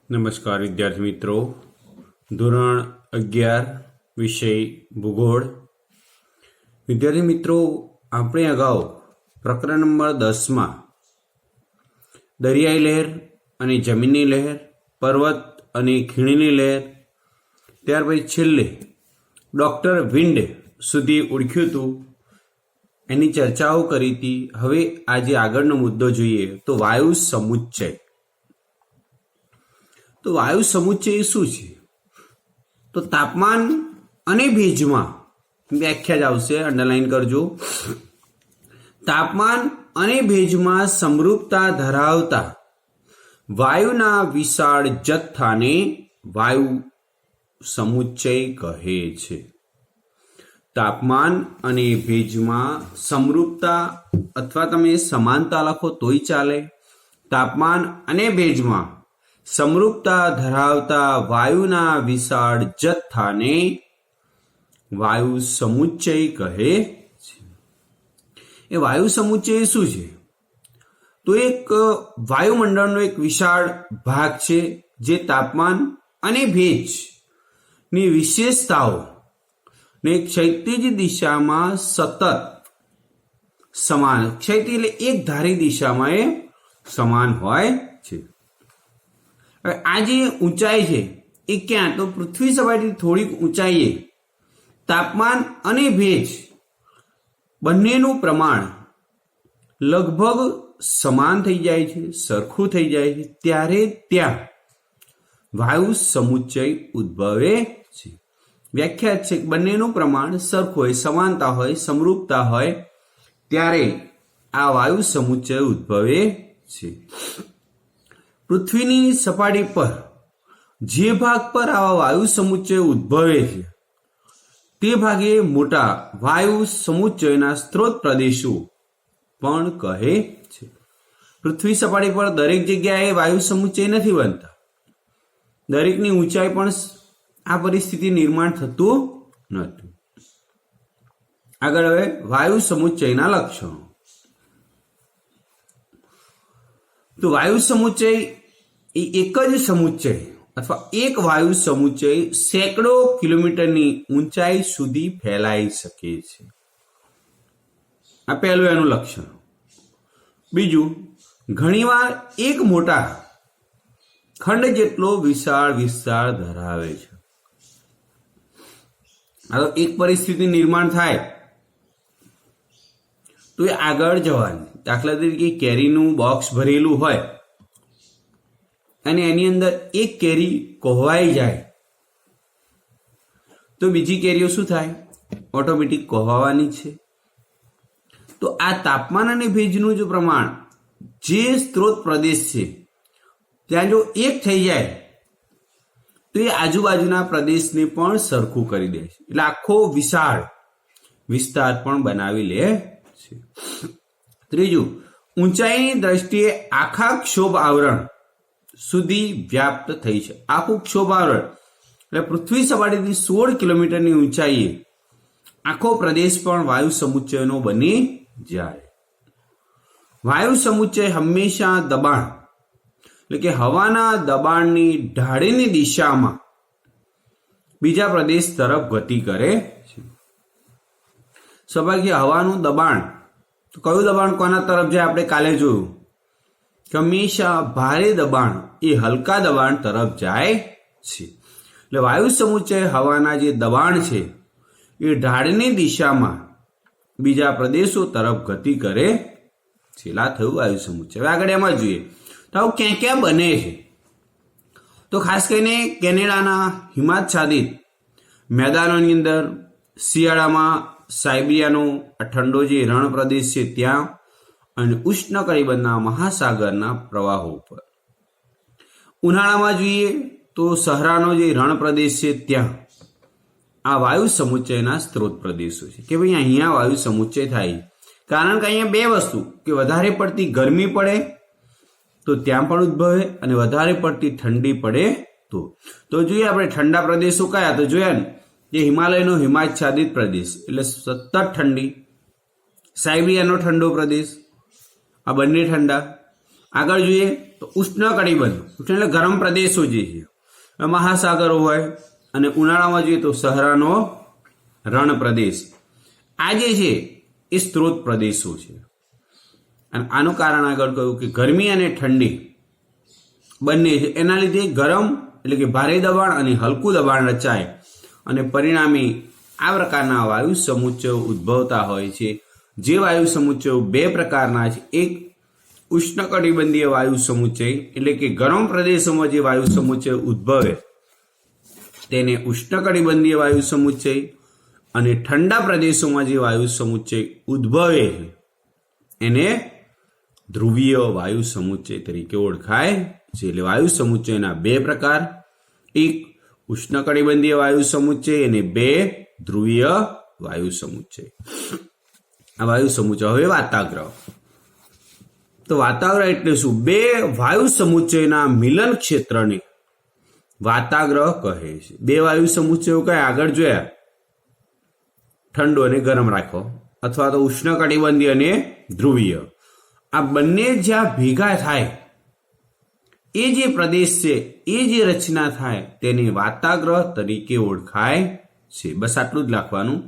નમસ્કાર વિદ્યાર્થી મિત્રો, ધોરણ 11 વિષય ભૂગોળ. વિદ્યાર્થી મિત્રો, આપણે અગાઉ પ્રકરણ નંબર 10માં દરિયાઈ લહેર અને જમીનની લહેર, પર્વત અને ખીણની લહેર, ત્યાર પછી છેલ્લે ડૉક્ટર વિન્ડ સુધી ઓળખ્યું હતું, એની ચર્ચાઓ કરી હતી. હવે આજે આગળનો મુદ્દો જોઈએ તો વાયુ સમુચ્ચય. તો વાયુ સમુચ્ચય શું છે? તો તાપમાન અને ભેજમાં, વ્યાખ્યા જ આવશે, અંડરલાઈન કરજો. તાપમાન અને ભેજમાં સમરૂપતા ધરાવતા વાયુના વિશાળ જથ્થાને વાયુ સમુચ્ચય કહે છે. તાપમાન અને ભેજમાં સમરૂપતા અથવા તમે સમાનતા લખો તોય ચાલે. તાપમાન અને ભેજમાં સમરૂપતા ધરાવતા વાયુના વિશાળ જથ્થાને વાયુ સમુચ્ચય કહે છે. એ વાયુ સમુચ્ચય શું છે? તો એક વાયુમંડળનો એક વિશાળ ભાગ છે જે તાપમાન અને ભેજની વિશેષતાઓ ને ક્ષૈતિજ દિશામાં સતત સમાન, ક્ષૈતિજ એટલે એક ધારી દિશામાં એ સમાન હોય છે. આ જે ઊંચાઈ છે એ ક્યાં? તો પૃથ્વી સપાટી થોડીક ઊંચાઈએ તાપમાન અને ભેજ બંનેનું પ્રમાણ લગભગ સમાન થઈ જાય છે, સરખું થઈ જાય છે, ત્યારે ત્યાં વાયુ સમુચ્ચય ઉદ્ભવે છે. વ્યાખ્યા છે કે બંનેનું પ્રમાણ સરખું હોય, સમાનતા હોય, સમરૂપતા હોય, ત્યારે આ વાયુ સમુચ્ચય ઉદ્ભવે છે. પૃથ્વીની સપાટી પર જે ભાગ પર આવા વાયુ સમુચ્ચય ઉદ્ભવે છે તે ભાગે મોટા વાયુ સમુચ્ચયના સ્ત્રોત પ્રદેશો પણ કહે છે. પૃથ્વી સપાટી પર દરેક જગ્યાએ વાયુ સમુચ્ચય નથી બનતા. દરેકની ઊંચાઈ પણ આ પરિસ્થિતિ નિર્માણ થતું નથી. આગળ હવે વાયુ સમુચ્ચયના લક્ષણો. તો વાયુ સમુચ્ચય એ એક જ સમુચ્ચય અથવા એક વાયુ સમુચ્ચય સેંકડો કિલોમીટરની ઊંચાઈ સુધી ફેલાઈ શકે છે. આ પહેલું એનું લક્ષણ. બીજું, ઘણીવાર એક મોટા ખંડ જેટલો વિશાળ વિસ્તાર ધરાવે છે. આ એક પરિસ્થિતિ નિર્માણ થાય તો એ આગળ જવાની. દાખલા તરીકે કેરીનું બોક્સ ભરેલું હોય અને એની અંદર એક કેરી કોહવાઈ જાય તો બીજી કેરીઓ શું થાય? ઓટોમેટિક કોહવાની છે. તો આ તાપમાન અને ભેજનું જો પ્રમાણ જે સ્ત્રોત પ્રદેશ છે ત્યાં જો એક થઈ જાય તો એ આજુબાજુના પ્રદેશને પણ સરખું કરી દે છે. એટલે આખો વિશાળ વિસ્તાર પણ બનાવી લે છે. ત્રીજું, ઊંચાઈની દ્રષ્ટિએ આખા ક્ષોભ આવરણ સુધી વ્યાપ્ત થઈ છે. આખું ક્ષોભ આવરણ એટલે પૃથ્વી સપાટીથી 16 કિલોમીટરની ઊંચાઈએ આખો પ્રદેશ પણ વાયુ સમુચ્ચયનો બની જાય. વાયુ સમુચ્ચય હંમેશા દબાણ એટલે કે હવાના દબાણની ઢાળની દિશામાં બીજા પ્રદેશ તરફ ગતિ કરે છે. સ્વાભાવિક હવાનું દબાણ, તો કયું દબાણ કોના તરફ જાય? આપણે કાલે જોયું કે હંમેશા ભારે દબાણ એ હલકા દબાણ તરફ જાય છે. એટલે વાયુ સમુચ્ચય હવાના જે દબાણ છે એ ઢાળની દિશામાં બીજા પ્રદેશો તરફ ગતિ કરે છે. આ થયું વાયુ સમુચ્ચય. હવે આગળ એમાં જોઈએ તો આવું ક્યાં ક્યાં બને છે? તો ખાસ કરીને કેનેડાના હિમાચ્છાદિત મેદાનોની અંદર, શિયાળામાં સાઇબિરિયાનો આ ઠંડો જે રણ પ્રદેશ છે ત્યાં, અને ઉષ્ણકટિબંધના મહાસાગરના પ્રવાહો પર. ઉનાળામાં જોઈએ તો સહરાનો જે રણ પ્રદેશ છે ત્યાં આ વાયુ સમુચ્ચયના સ્ત્રોત પ્રદેશો છે કે ભાઈ અહીંયા વાયુ સમુચ્ચય થાય. કારણ કે અહીંયા બે વસ્તુ, કે વધારે પડતી ગરમી પડે તો ત્યાં પણ ઉદ્ભવે અને વધારે પડતી ઠંડી પડે તો જોઈએ આપણે ઠંડા પ્રદેશો કયા? તો જોયા ને, જે હિમાલયનો હિમાચ્છાદિત પ્રદેશ એટલે સતત ઠંડી, સાઇબિરિયાનો ઠંડો પ્રદેશ, આ બંને ઠંડા, આગળ જોઈએ તો ઉષ્ણકટિબંધ, ઉષ્ણ એટલે ગરમ પ્રદેશો જે છે, મહાસાગરો હોય, અને ઉનાળામાં જોઈએ તો સહરાનો રણ પ્રદેશ. આ જે છે એ સ્ત્રોત પ્રદેશો છે. અને આનું કારણ આગળ કહ્યું કે ગરમી અને ઠંડી બંને છે, એના લીધે ગરમ એટલે કે ભારે દબાણ અને હલકું દબાણ રચાય અને પરિણામે આ પ્રકારના વાયુ સમુચ્ચયો ઉદ્ભવતા હોય છે. જે વાયુ સમુચ્ચયો બે પ્રકારના છે, એક ઉષ્ણકટિબંધીય વાયુ સમુચ્ચય એટલે કે ગરમ પ્રદેશોમાં જે વાયુ સમુચ્ચય ઉદ્ભવે તેને ઉષ્ણકટિબંધીય વાયુ સમુચ્ચય, અને ઠંડા પ્રદેશોમાં જે વાયુ સમુચ્ચય ઉદ્ભવે એને ધ્રુવીય વાયુ સમુચ્ચય તરીકે ઓળખાય છે. એટલે વાયુ સમુચ્ચયના બે પ્રકાર, એક ઉષ્ણકટિબંધીય વાયુ સમુચ્ચય અને બે ધ્રુવીય વાયુ સમુચ્ચય. આ વાયુ સમુચ્ચય. હવે વાતાગ્રહ. તો વાતાગ્રહ એટલે શું? બે વાયુ સમુચ્ચયના મિલન ક્ષેત્રને વાતાગ્રહ કહે છે. બે વાયુ સમુચ્ચયો કયા આગળ જોયા? ઠંડો અને ગરમ રાખો, અથવા તો ઉષ્ણકટિબંધીય અને ધ્રુવીય. આ બંને જ્યાં ભેગા થાય એ જે પ્રદેશ છે, એ જે રચના થાય તેને વાતાગ્રહ તરીકે ઓળખાય છે. બસ આટલું જ લખવાનું.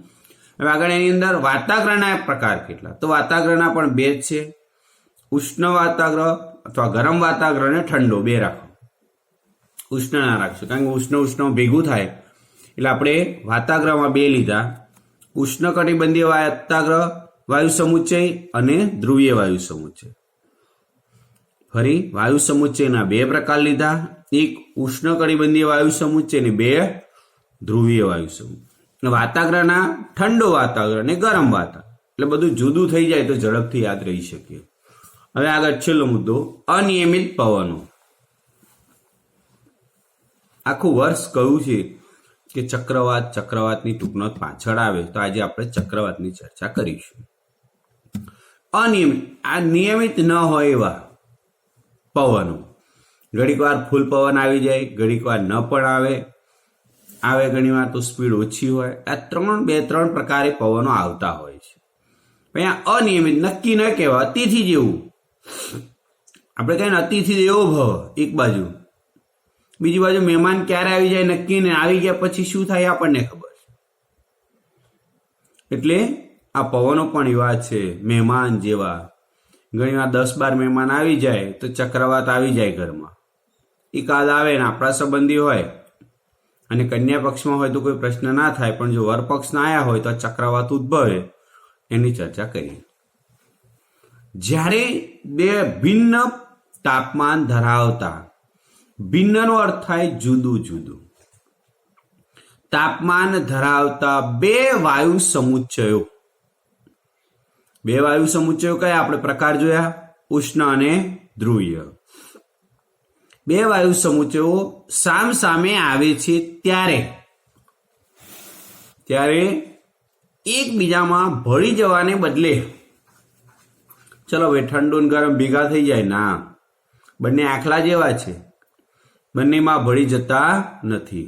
હવે આગળ એની અંદર વાતાગ્રહના પ્રકાર કેટલા? તો વાતાગ્રહના પણ બે જ છે, ઉષ્ણ વાતાગ્રહ અથવા ગરમ વાતાગ્રહ અને ઠંડો બે રાખો. ઉષ્ણ ના રાખશો કારણ કે ઉષ્ણ ભેગું થાય એટલે આપણે વાતાગ્રહમાં બે લીધા, ઉષ્ણકટિબંધીય વાતાગ્રહ વાયુ સમુચ્ચય અને ધ્રુવીય વાયુ સમુચ્ચય. ફરી વાયુ સમુચ્ચયના બે પ્રકાર લીધા, એક ઉષ્ણકટિબંધીય વાયુ સમુચ્ચય અને બે ધ્રુવીય વાયુ સમુચ્ચય. વાતાગ્રહના ઠંડો વાતાગ્રહ અને ગરમ વાતાગ્રહ, એટલે બધું જુદું થઈ જાય તો ઝડપથી યાદ રહી શકે. હવે આગળ છેલ્લો મુદ્દો, અનિયમિત પવનો. આખું વર્ષ કહ્યું છે કે ચક્રવાતની ટૂંકનોંધ પાછળ આવે, તો આજે આપણે ચક્રવાતની ચર્ચા કરીશું. અનિયમિત, આ નિયમિત ન હોય એવા પવનો. ઘડીક વાર ફૂલ પવન આવી જાય, ઘડીક વાર ન પણ આવે ઘણી વાર તો સ્પીડ ઓછી હોય. આ ત્રણ પ્રકારે પવનો આવતા હોય છે. અહીંયા અનિયમિત નક્કી ન કહેવાય, અતિથિ જેવું. આપણે કહીએ ને અતિથિ દેવો ભવ એક બાજુ, બીજી બાજુ મહેમાન ક્યારે આવી જાય નક્કી ને, આવી ગયા પછી શું થાય આપણને ખબર છે. એટલે આ પવનો પણ એવા છે મહેમાન જેવા. ઘણી વાર 10-12 મહેમાન આવી જાય તો ચક્રવાત આવી જાય ઘરમાં. એકાદ આવે ને આપણા સંબંધી હોય અને કન્યા પક્ષમાં હોય તો કોઈ પ્રશ્ન ના થાય, પણ જો વર પક્ષના આવ્યા હોય તો ચક્રવાત ઉદ્ભવે. એની ચર્ચા કરીએ. જ્યારે બે ભિન્ન તાપમાન ધરાવતા, ભિન્નનો અર્થ થાય જુદું જુદું, તાપમાન ધરાવતા બે વાયુ સમુચ્ચયો. બે વાયુ સમુચ્ચયો કયા આપણે પ્રકાર જોયા? ઉષ્ણ અને ધ્રુવીય. બે વાયુ સમુચ્ચયો સામ સામે આવે છે ત્યારે એકબીજામાં ભળી જવાને બદલે, ચલો ભાઈ ઠંડુ ને ગરમ ભેગા થઈ જાય, ના, બંને આખલા જેવા છે, બંનેમાં ભળી જતા નથી.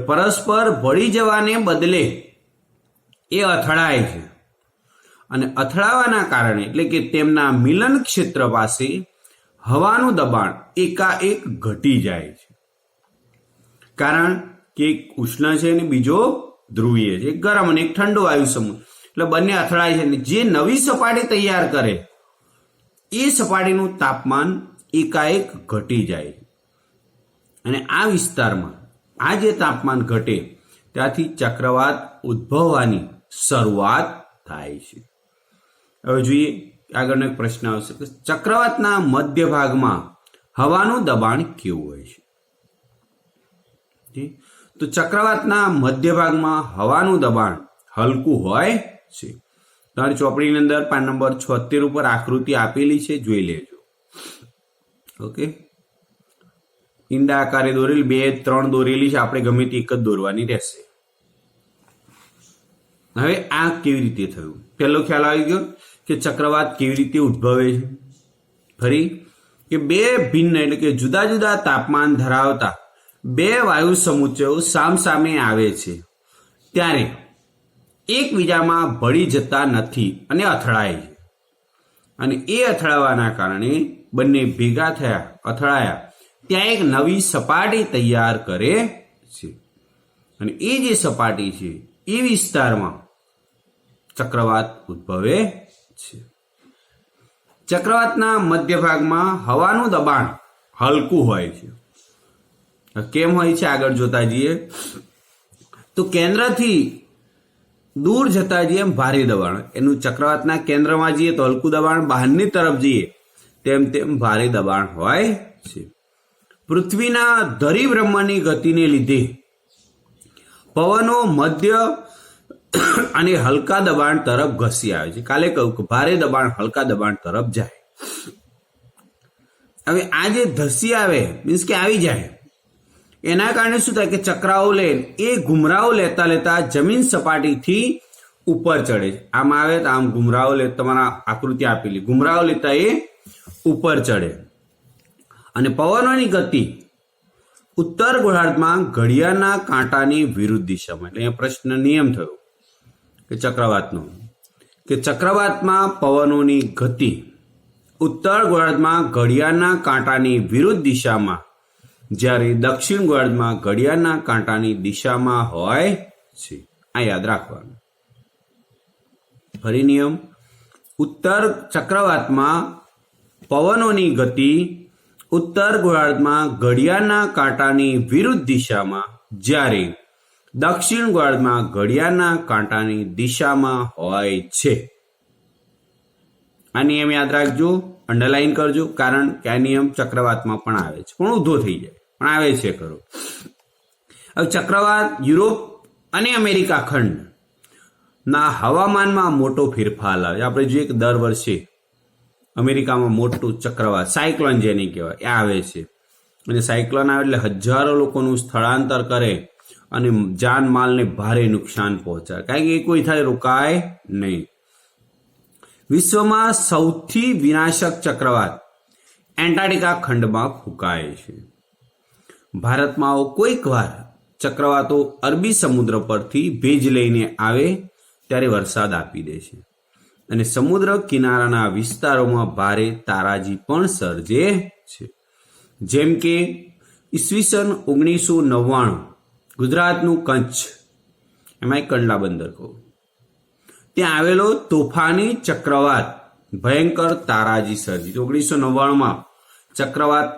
પરસ્પર ભળી જવાને બદલે એ અથડાય છે, અને અથડાવાના કારણે એટલે કે તેમના મિલન ક્ષેત્ર પાસે હવાનું દબાણ એકાએક ઘટી જાય છે. કારણ કે એક ઉષ્ણ છે અને બીજો ધ્રુવીય છે, એક ગરમ અને એક ઠંડો વાયુ સમૂહ, એટલે બંને અથડાય છે. જે નવી સપાટી તૈયાર કરે એ સપાટીનું તાપમાન એકાએક ઘટી જાય છે. અને આ વિસ્તારમાં આ જે તાપમાન ઘટે ત્યાંથી ચક્રવાત ઉદ્ભવવાની શરૂઆત થાય છે. હવે જોઈએ આગળનો એક પ્રશ્ન આવશે કે ચક્રવાતના મધ્ય ભાગમાં હવાનું દબાણ કેવું હોય છે? તો ચક્રવાતના મધ્ય ભાગમાં હવાનું દબાણ હલકું હોય છે. તમારી ચોપડીની અંદર પાન નંબર 76 ઉપર આકૃતિ આપેલી છે, જોઈ લેજો. ઓકે, ઈંડા આકારે દોરેલી 2-3 દોરેલી છે, આપણે ગમે તે એક જ દોરવાની રહેશે. હવે આ કેવી રીતે થયું? પહેલો ખ્યાલ આવી ગયો કે ચક્રવાત કેવી રીતે ઉદ્ભવે છે. ફરી કે બે ભિન્ન એટલે કે જુદા જુદા તાપમાન ધરાવતા બે વાયુ સમુચ્ચયો સામસામે આવે છે ત્યારે એકબીજામાં ભળી જતા નથી અને અથડાય છે. અને એ અથડાવાના કારણે બંને ભેગા થયા, અથડાયા, ત્યાં એક નવી સપાટી તૈયાર કરે છે અને એ જે સપાટી છે એ વિસ્તારમાં ચક્રવાત ઉદ્ભવે છે. ચક્રવાતના મધ્ય ભાગમાં હવાનું દબાણ હલકું હોય છે. કેમ હોય છે આગળ જોતા જઈએ તો કેન્દ્રથી દૂર જતા જઈએ એમ ભારે દબાણ, એનું ચક્રવાતના કેન્દ્રમાં જઈએ તો હલકું દબાણ, બહારની તરફ જઈએ તેમ તેમ ભારે દબાણ હોય છે. પૃથ્વીના ધરીભ્રમણની ગતિને લીધે પવનો મધ્ય અને હલકા દબાણ તરફ ઘસી આવે છે. કાલે કહ્યું કે ભારે દબાણ હલકા દબાણ તરફ જાય. હવે આ જે ધસી આવે મીન્સ કે આવી જાય, એના કારણે શું થાય કે ચક્રાઓ લે એ ઘુમરાઓ લેતા લેતા જમીન સપાટીથી ઉપર ચડે છે. આમ આવે તો આમ ઘુમરાઓ લે, તમારા આકૃતિ આપેલી, ઘુમરાઓ લેતા એ ઉપર ચડે અને પવનોની ગતિ ઉત્તર ગોળાર્ધમાં ઘડિયાળના કાંટાની વિરુદ્ધ દિશામાં. એટલે અહીંયા પ્રશ્ન નિયમ થયો કે ચક્રવાતનો, કે ચક્રવાતમાં પવનોની ગતિ ઉત્તર ગોળાર્ધમાં ઘડિયાળના કાંટાની વિરુદ્ધ દિશામાં, જ્યારે દક્ષિણ ગોળાર્ધમાં ઘડિયાળના કાંટાની દિશામાં હોય છે. આ યાદ રાખવાનું. ફરી નિયમ, ઉત્તર ચક્રવાતમાં પવનોની ગતિ ઉત્તર ગોળાર્ધમાં ઘડિયાળના કાંટાની વિરુદ્ધ દિશામાં, જ્યારે દક્ષિણ ગોળાર્ધમાં ઘડિયાળના કાંટાની દિશામાં હોય છે. આ નિયમ યાદ રાખજો, અંડરલાઈન કરજો, કારણ કે આ નિયમ ચક્રવાતમાં પણ આવે છે, પણ ઊંધો થઈ જાય પણ આવે છે ખરો. હવે ચક્રવાત યુરોપ અને અમેરિકા ખંડ ના હવામાનમાં મોટો ફેરફાર લાવે. આપણે જોઈએ કે દર વર્ષે અમેરિકામાં મોટું ચક્રવાત, સાયક્લોન જેને કહેવાય, એ આવે છે અને સાયક્લોન આવે એટલે હજારો લોકોનું સ્થળાંતર કરે અને જાનમાલને ભારે નુકસાન પહોંચાડે, કારણ કે એ કોઈ થાય રોકાય નહીં. વિશ્વમાં સૌથી વિનાશક ચક્રવાત એન્ટાર્કટિકા ખંડમાં ફૂંકાય છે. ભારતમાં કોઈક વાર ચક્રવાતો અરબી સમુદ્ર પરથી ભેજ લઈને આવે ત્યારે વરસાદ આપી દે છે અને સમુદ્ર કિનારાના વિસ્તારોમાં ભારે તારાજી પણ સર્જે છે. જેમ કે ઈસવીસન 1999 ગુજરાતનું કચ્છ, એમાં કંડલા બંદર કહું, ત્યાં આવેલો તોફાની ચક્રવાત ભયંકર તારાજી સર્જી. 1999માં ચક્રવાત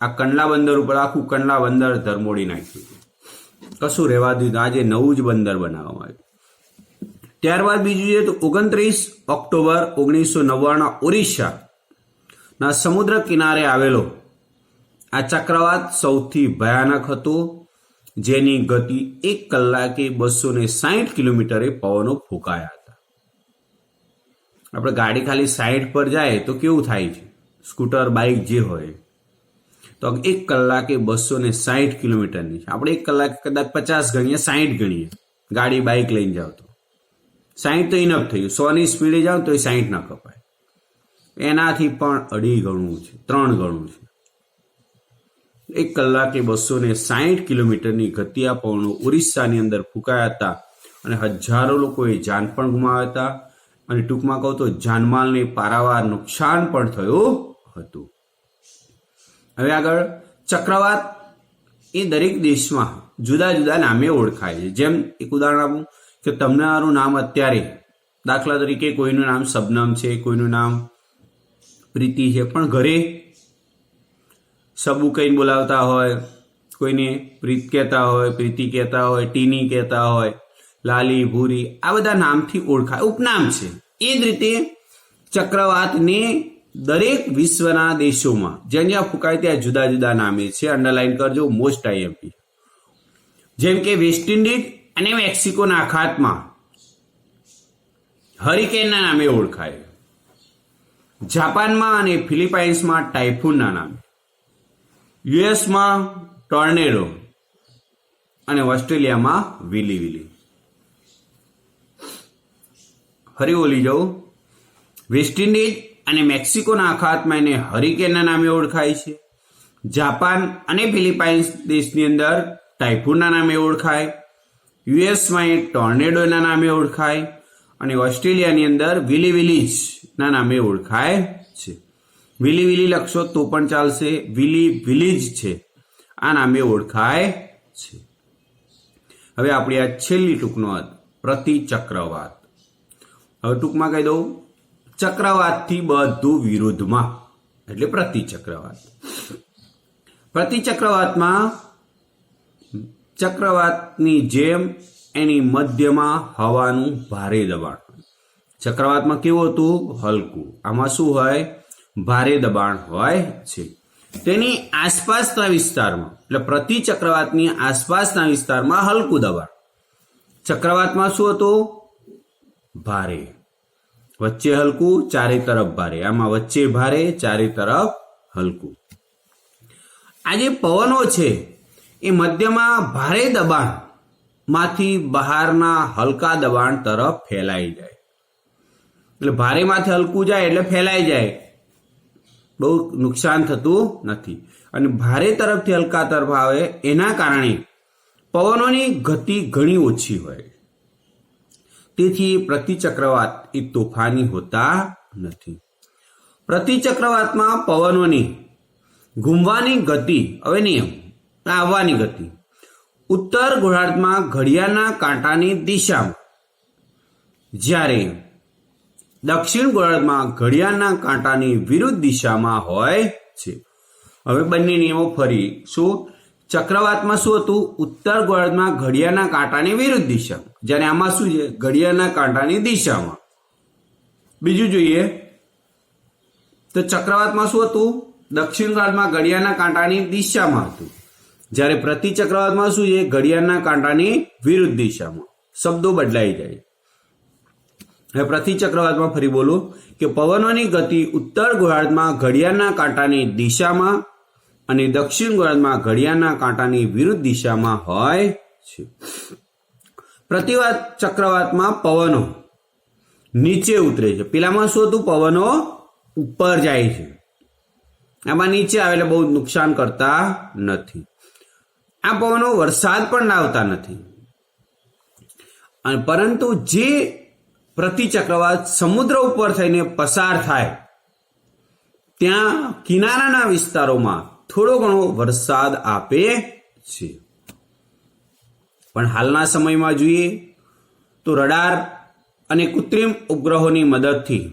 આ કંડલા બંદર ઉપર આખું કંડલા બંદર ધરમોડી નાખ્યું, કશું રહેવા દીધું. આજે નવું જ બંદર બનાવવામાં આવ્યું. ત્યારબાદ બીજું જોઈએ તો 29 ઓક્ટોબર 1999 ઓરિસ્સા ના સમુદ્ર કિનારે આવેલો આ ચક્રવાત સૌથી ભયાનક હતો, જેની ગતિ 1 કલાકે 260 કિલોમીટરે પવનો ફૂંકાયા હતા. આપણે ગાડી ખાલી 60 પર જાય તો કેવું થાય છે, સ્કૂટર બાઇક જે હોય તો 1 કલાકે 260 કિલોમીટરની છે. આપણે 1 કલાકે કદાચ 50 ગણીએ, 60 ગણીએ, ગાડી બાઇક લઈને જાવ તો 60 તો ઇનફ થયું. 100ની સ્પીડે જાવ તો 60 ના કપાય, એનાથી પણ 2.5 ગણું છે, 3 ગણું છે. 1 કલાકે 260 કિલોમીટરની ગતિ આ પવનો ઓરિસ્સાની અંદર ફૂંકાયા હતા અને હજારો લોકોએ જાન પણ ગુમાવ્યા હતા અને ટૂંકમાં કહું તો જાનમાલને પારાવાર નુકસાન પણ થયું હતું. હવે આગળ, ચક્રવાત એ દરેક દેશમાં જુદા જુદા નામે ઓળખાય છે. જેમ એક ઉદાહરણ આપું કે તમને મારું નામ અત્યારે, દાખલા તરીકે કોઈનું નામ શબનમ છે, કોઈનું નામ પ્રીતિ છે, પણ ઘરે સબુ કહીને બોલાવતા હોય, કોઈને પ્રીત કહેતા હોય, પ્રીતિ કહેતા હોય, ટીની કહેતા હોય, લાલી, ભૂરી, આ બધા નામથી ઓળખાય, ઉપનામ છે. એ જ રીતે ચક્રવાતને દરેક વિશ્વના દેશોમાં જ્યાં જ્યાં ફૂંકાય ત્યાં જુદા જુદા નામે છે. અંડરલાઈન કરજો, મોસ્ટ આઈએમપી. જેમ કે વેસ્ટ ઇન્ડિઝ અને મેક્સિકોના અખાતમાં હરિકેનના નામે ઓળખાય, જાપાનમાં અને ફિલિપાઇન્સમાં ટાઇફૂનના નામે, યુએસમાં ટોર્નેડો અને ઓસ્ટ્રેલિયામાં વિલી વિલી. ફરી બોલી જાઉં, વેસ્ટ ઇન્ડિઝ અને મેક્સિકોના અખાતમાં એને હરિકેનના નામે ઓળખાય છે, જાપાન અને ફિલિપાઇન્સ દેશની અંદર ટાઇફૂનના નામે ઓળખાય, યુએસમાં એ ટોર્નેડોના નામે ઓળખાય અને ઓસ્ટ્રેલિયાની અંદર વિલી વિલીઝના નામે ઓળખાય છે. વિલી વિલી લખશો તો પણ ચાલશે, વિલી વિલી જ છે આ નામે ઓળખાય છે. હવે આપણી આ છેલ્લી ટૂંકનોંધ પ્રતિચક્રવાત. હવે ટૂંકમાં કહી દઉં, ચક્રવાતથી બધું વિરુદ્ધમાં એટલે પ્રતિચક્રવાત. પ્રતિચક્રવાતમાં ચક્રવાતની જેમ એની મધ્યમાં હવાનું ભારે દબાણ. ચક્રવાતમાં કેવું હતું? હલકું. આમાં શું હોય? ભારે દબાણ હોય છે. તેની આસપાસના વિસ્તારમાં એટલે પ્રતિચક્રવાતની આસપાસના વિસ્તારમાં હલકું દબાણ. ચક્રવાતમાં શું હતું? ભારે. વચ્ચે હલકું, ચારે તરફ ભારે. આમાં વચ્ચે ભારે, ચારે તરફ હલકું. આ જે પવનો છે એ મધ્યમાં ભારે દબાણ માંથી બહારના હલકા દબાણ તરફ ફેલાઈ જાય. એટલે ભારેમાંથી હલકું જાય એટલે ફેલાઈ જાય, બહુ નુકસાન થતું નથી. અને ભારે તરફથી હલકા તરફ આવે એના કારણે પવનોની ગતિ ઘણી ઓછી હોય. તેથી પ્રતિચક્રવાત એ તોફાની હોતા નથી. પ્રતિચક્રવાતમાં પવનોની ઘૂમવાની ગતિ, હવે નિયમ આવવાની ગતિ, ઉત્તર ગોળાર્ધમાં ઘડિયાળના કાંટાની દિશામાં, જ્યારે દક્ષિણ ગોળાર્ધમાં ઘડિયાળના કાંટાની વિરુદ્ધ દિશામાં હોય છે. હવે બંને નિયમો ફરી. શું? ચક્રવાતમાં શું હતું? ઉત્તર ગોળાર્ધમાં ઘડિયાળના કાંટાની વિરુદ્ધ દિશામાં, જ્યારે આમાં શું છે? ઘડિયાળના કાંટાની દિશામાં. બીજું જોઈએ તો ચક્રવાતમાં શું હતું? દક્ષિણ ગોળાર્ધમાં ઘડિયાળના કાંટાની દિશામાં હતું, જ્યારે પ્રતિચક્રવાતમાં શું છે? ઘડિયાળના કાંટાની વિરુદ્ધ દિશામાં. શબ્દો બદલાઈ જાય. હવે પ્રતિચક્રવાતમાં ફરી બોલું કે પવનોની ગતિ ઉત્તર ગોળાર્ધમાં ઘડિયાળના કાંટાની દિશામાં અને દક્ષિણ ગોળાર્ધમાં ઘડિયાળના કાંટાની વિરુદ્ધ દિશામાં હોય છે. પ્રતિચક્રવાતમાં પવનો નીચે ઉતરે છે. પેલામાં શું હતું? પવનો ઉપર જાય છે. આમાં નીચે આવે એટલે બહુ નુકસાન કરતા નથી. આ પવનો વરસાદ પણ લાવતા નથી. અને પરંતુ જે પ્રતિચક્રવાત સમુદ્ર ઉપર થઈને પસાર થાય ત્યાં કિનારાના વિસ્તારોમાં થોડો ઘણો વરસાદ આપે છે. પણ હાલના સમયમાં જોઈએ તો રડાર અને કૃત્રિમ ઉપગ્રહોની મદદથી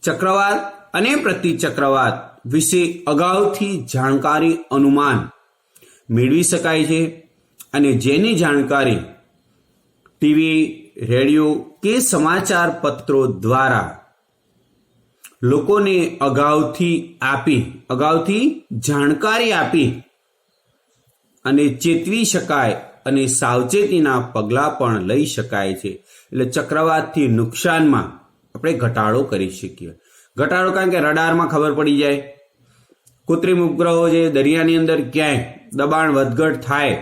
ચક્રવાત અને પ્રતિચક્રવાત વિશે અગાઉથી જાણકારી અનુમાન મેળવી શકાય છે. અને જેની જાણકારી ટીવી, રેડિયો કે સમાચાર પત્રો દ્વારા લોકોને અગાઉથી જાણકારી આપી અને ચેતવી શકાય અને સાવચેતીના પગલાં પણ લઈ શકાય છે. એટલે ચક્રવાતથી નુકસાનમાં આપણે ઘટાડો કરી શકીએ. ઘટાડો કારણ કે રડારમાં ખબર પડી જાય, કૃત્રિમ ઉપગ્રહો જે દરિયાની અંદર ક્યાંય દબાણ વધઘટ થાય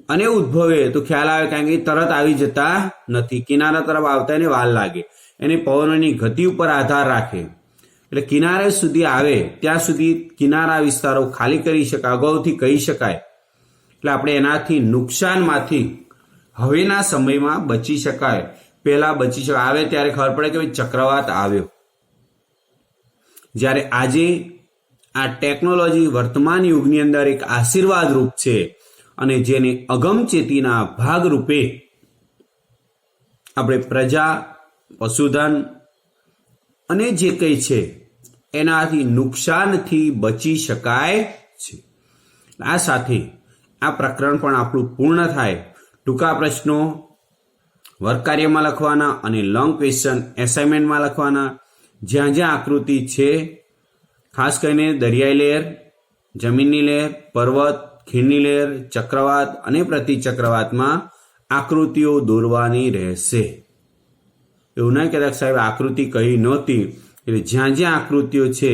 અને ઉદ્ભવે તો ખ્યાલ આવે, કારણ કે તરત આવી જતા નથી. કિનારા તરફ આવતા એને વાર લાગે. એને પવનોની ગતિ ઉપર આધાર રાખે. એટલે કિનારે સુધી આવે ત્યાં સુધી કિનારા વિસ્તારો ખાલી કરી શકાય, અગાઉથી કહી શકાય. એટલે આપણે એનાથી નુકસાનમાંથી હવેના સમયમાં બચી શકાય, પહેલા બચી શકાય. આવે ત્યારે ખબર પડે કે ચક્રવાત આવ્યો. જ્યારે આજે આ ટેકનોલોજી વર્તમાન યુગની અંદર એક આશીર્વાદ રૂપ છે અને જેને અગમચેતીના ભાગરૂપે આપણે પ્રજા, પશુધન અને જે કંઈ છે એનાથી નુકસાનથી બચી શકાય છે. આ સાથે આ પ્રકરણ પણ આપણું પૂર્ણ થાય. ટૂંકા પ્રશ્નો વર્ગકાર્યમાં લખવાના અને લોંગ ક્વેશ્ચન એસાઇનમેન્ટમાં લખવાના. જ્યાં જ્યાં આકૃતિ છે, ખાસ કરીને દરિયાઈ લહેર, જમીનની લહેર, પર્વત, ખીણની લહેર, ચક્રવાત અને પ્રતિચક્રવાતમાં આકૃતિઓ દોરવાની રહેશે. એવું નહીં કહેતા સાહેબ આકૃતિ કહી નહોતી, એટલે જ્યાં જ્યાં આકૃતિઓ છે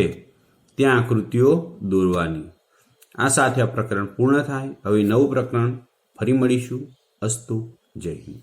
ત્યાં આકૃતિઓ દોરવાની. આ સાથે આ પ્રકરણ પૂર્ણ થાય. હવે નવું પ્રકરણ ફરી મળીશું. અસ્તુ. જય હિન્દ.